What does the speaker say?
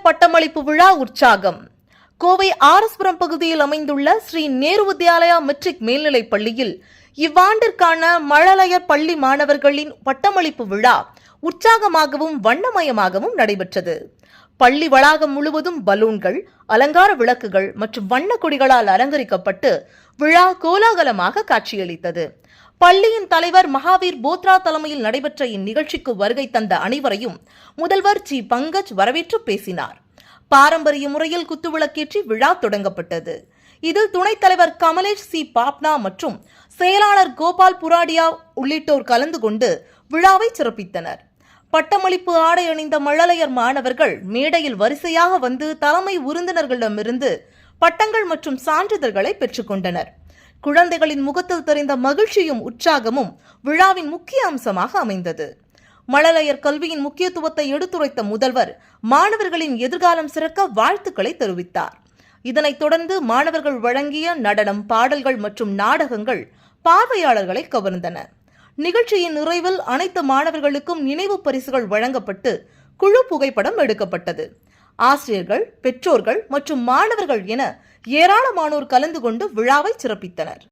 பட்டமளிப்பு விழா உற்சாகம். கோவை ஆர்எஸ்புரம் பகுதியில் அமைந்துள்ள ஸ்ரீ நேரு வித்யாலயா மெட்ரிக் மேல்நிலைப் பள்ளியில் இவ்வாண்டிற்கான மழலையர் பள்ளி மாணவர்களின் பட்டமளிப்பு விழா உற்சாகமாகவும் வண்ணமயமாகவும் நடைபெற்றது. பள்ளி வளாகம் முழுவதும் பலூன்கள், அலங்கார விளக்குகள் மற்றும் வண்ண கொடிகளால் அலங்கரிக்கப்பட்டு விழா கோலாகலமாக காட்சியளித்தது. பள்ளியின் தலைவர் மகாவீர் போத்ரா தலைமையில் நடைபெற்ற இந்நிகழ்ச்சிக்கு வருகை தந்த அனைவரையும் முதல்வர் ஜி பங்கஜ் வரவேற்று பேசினார். பாரம்பரிய முறையில் குத்துவிளக்கேற்றி விழா தொடங்கப்பட்டது. இதில் துணைத் தலைவர் கமலேஷ் சி பாப்னா மற்றும் செயலாளர் கோபால் புராடியா உள்ளிட்டோர் கலந்து கொண்டு விழாவை சிறப்பித்தனர். பட்டமளிப்பு ஆடை அணிந்த மழலையர் மாணவர்கள் மேடையில் வரிசையாக வந்து தலைமை விருந்தினர்களிடமிருந்து பட்டங்கள் மற்றும் சான்றிதழ்களை பெற்றுக்கொண்டனர். குழந்தைகளின் முகத்தில் தெரிந்த மகிழ்ச்சியும் உற்சாகமும் விழாவின் முக்கிய அம்சமாக அமைந்தது. மழலையர் கல்வியின் முக்கியத்துவத்தை எடுத்துரைத்த முதல்வர் மாணவர்களின் எதிர்காலம் சிறக்க வாழ்த்துக்களை தெரிவித்தார். இதனைத் தொடர்ந்து மாணவர்கள் வழங்கிய நடனம், பாடல்கள் மற்றும் நாடகங்கள் பார்வையாளர்களை கவர்ந்தன. நிகழ்ச்சியின் நிறைவில் அனைத்து மாணவர்களுக்கும் நினைவு பரிசுகள் வழங்கப்பட்டு குழு புகைப்படம் எடுக்கப்பட்டது. ஆசிரியர்கள், பெற்றோர்கள் மற்றும் மாணவர்கள் என ஏராளமானோர் கலந்து கொண்டு விழாவை சிறப்பித்தனர்.